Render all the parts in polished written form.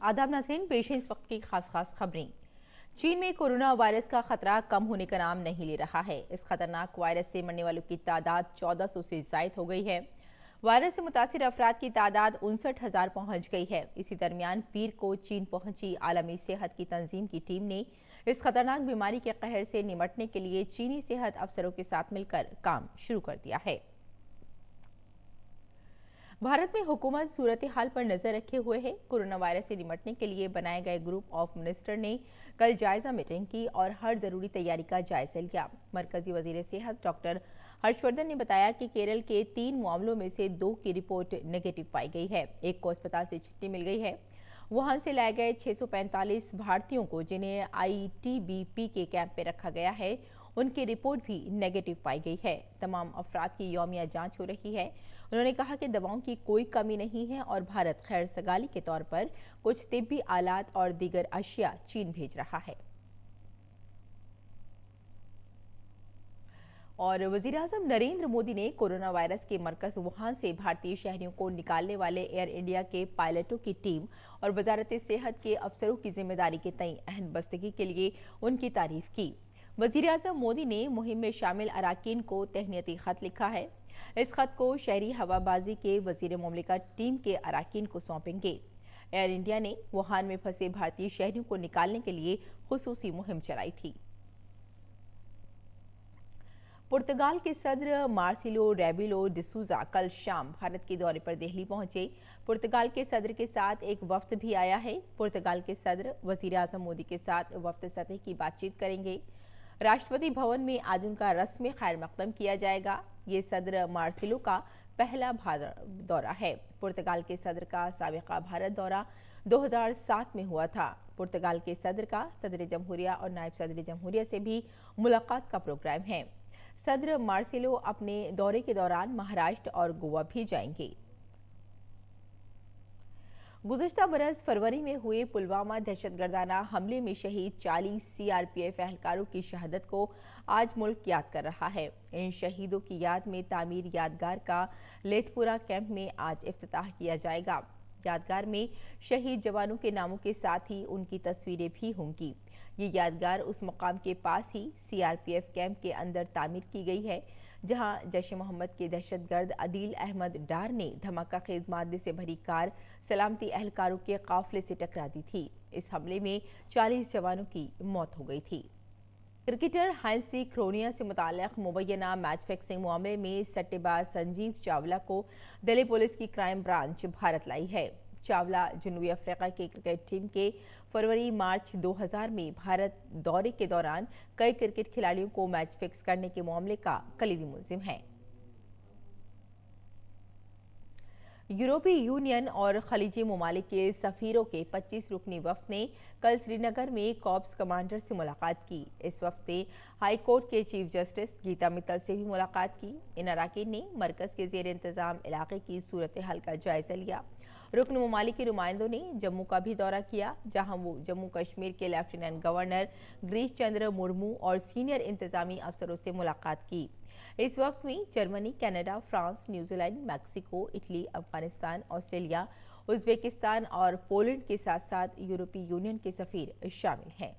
आदाब नाज़रीन, पेश है इस वक्त की खास खबरें। चीन में कोरोना वायरस का खतरा कम होने का नाम नहीं ले रहा है। इस खतरनाक वायरस से मरने वालों की तादाद 1400 से जायद हो गई है। वायरस से मुतासिर अफराद की तादाद 59,000 पहुंच गई है। इसी दरमियान पीर को चीन पहुंची आलमी सेहत की तंजीम की टीम ने इस खतरनाक बीमारी के कहर से निपटने के लिए चीनी सेहत अफसरों के साथ मिलकर काम शुरू कर दिया है। भारत में हुकूमत सूरत हाल पर नजर रखे हुए है। कोरोना वायरस से निपटने के लिए बनाए गए ग्रुप ऑफ मिनिस्टर ने कल जायजा मीटिंग की और हर जरूरी तैयारी का जायजा लिया। मरकजी वजीर सेहत डॉक्टर हर्षवर्धन ने बताया कि केरल के 3 मामलों में से 2 की रिपोर्ट नेगेटिव पाई गई है। एक को अस्पताल से छुट्टी मिल गई है। वुहान से लाए गए 645 भारतीयों को जिन्हें आईटीबीपी के कैंप में रखा गया है, उनकी रिपोर्ट भी नेगेटिव पाई गई है। तमाम अफराद की यौमिया जांच हो रही है। उन्होंने कहा कि दवाओं की कोई कमी नहीं है और भारत खैर सगाली के तौर पर कुछ तिब्बी आलात और दीगर अशिया चीन भेज रहा है। और वजीर-ए-आज़म नरेंद्र मोदी ने कोरोना वायरस के मरकज वुहान से भारतीय शहरियों को निकालने वाले एयर इंडिया के पायलटों की टीम और वजारत सेहत के अफसरों की जिम्मेदारी के तय अहम बस्तगी के लिए उनकी तारीफ की। वजीर-ए-आज़म मोदी ने मुहिम में शामिल अराकीन को तहनीती खत लिखा है। इस खत को शहरी हवाबाजी के वजीर मुमलिकत टीम के अराकीन को सौंपेंगे। एयर इंडिया ने वुहान में फंसे भारतीय शहरियों को निकालने के लिए खुसूसी मुहिम चलाई थी। पुर्तगाल के सदर मार्सिलो रेबेलो डिसूजा कल शाम भारत के दौरे पर दिल्ली पहुंचे। पुर्तगाल के सदर के साथ एक वफ्द भी आया है। पुर्तगाल के सदर वजीर-ए-आज़म मोदी के साथ वफ्द सतह की बातचीत करेंगे। राष्ट्रपति भवन में आज उनका रस्मी खैर मकदम किया जाएगा। ये सदर मार्सिलो का पहला भारत दौरा है। पुर्तगाल के सदर का साबिका भारत दौरा 2007 में हुआ था। पुर्तगाल के सदर का सदर जमहूरिया और नायब सदर जमहूरिया से भी मुलाकात का प्रोग्राम है। सदर मार्सिलो अपने दौरे के दौरान महाराष्ट्र और गोवा भी जाएंगे। गुज़श्ता बरस फरवरी में हुए पुलवामा दहशतगर्दाना हमले में शहीद 40 सीआरपीएफ एहलकारों की शहादत को आज मुल्क याद कर रहा है। इन शहीदों की याद में तामीर यादगार का लेथपुरा कैंप में आज इफ्तिताह किया जाएगा। यादगार में शहीद जवानों के नामों के साथ ही उनकी तस्वीरें भी होंगी। ये यादगार उस मकाम के पास ही सीआरपीएफ कैंप के अंदर तामीर की गई है जहां जैश-ए-मोहम्मद के दहशतगर्द अदील अहमद डार ने धमाका खेज मादे से भरी कार सलामती एहलकारों के काफिले से टकरा दी थी। इस हमले में 40 जवानों की मौत हो गई थी। क्रिकेटर हैंसी क्रोनिया से मुताल्लिक मुबैना मैच फिक्सिंग मामले में सट्टेबाज संजीव चावला को दिल्ली पुलिस की क्राइम ब्रांच भारत लाई है। चावला जनूबी अफ्रीका की क्रिकेट टीम के फरवरी-मार्च 2000 में भारत दौरे के दौरान कई क्रिकेट खिलाड़ियों को मैच फिक्स करने के मामले का कलीदी मुलजिम है। यूरोपीय यूनियन और खलीजी ममालिक के सफीरों के 25 रुकनी वफ्द ने कल श्रीनगर में कॉर्प्स कमांडर से मुलाकात की। इस वफ्द ने हाई कोर्ट के चीफ जस्टिस गीता मित्तल से भी मुलाकात की। इन अराकीन ने मरकज के जेर इंतजाम इलाके की सूरत हाल का जायजा लिया। रुकन ममालिक के नुमाइंदों ने जम्मू का भी दौरा किया, जहां वो जम्मू कश्मीर के लेफ्टिनेंट गवर्नर गिरीश चंद्र मुर्मू और सीनियर इंतजामी अफसरों से मुलाकात की। इस वक्त में Germany, Canada, France, New Zealand, Mexico, Italy, Afghanistan, Australia, Uzbekistan और पोलैंड के साथ साथ यूरोपीय यूनियन के सफीर शामिल हैं।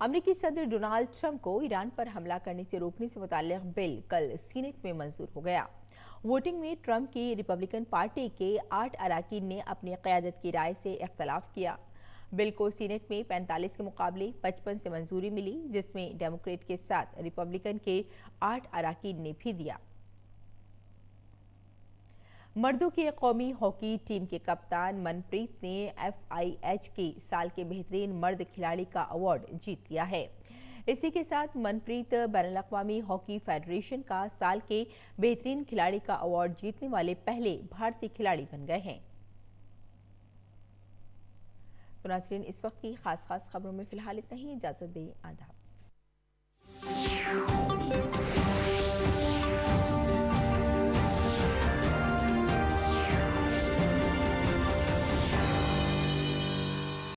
अमेरिकी सदर डोनाल्ड ट्रंप को ईरान पर हमला करने से रोकने से मुताल्लिक बिल कल सीनेट में मंजूर हो गया। वोटिंग में ट्रंप की रिपब्लिकन पार्टी के 8 अराकीन ने अपनी क़यादत की राय से इख्तलाफ किया। बिल को सीनेट में 45 के मुकाबले 55 से मंजूरी मिली, जिसमें डेमोक्रेट के साथ रिपब्लिकन के 8 अराकीन ने भी दिया। मर्दों की कौमी हॉकी टीम के कप्तान मनप्रीत ने FIH के साल के बेहतरीन मर्द खिलाड़ी का अवार्ड जीत लिया है। इसी के साथ मनप्रीत बैनुल-अक़वामी हॉकी फेडरेशन का साल के बेहतरीन खिलाड़ी का अवार्ड जीतने वाले पहले भारतीय खिलाड़ी बन गए हैं। तो नाज़रीन, इस वक्त की खास खबरों में फिलहाल इतना ही। इजाज़त दें। आदाब।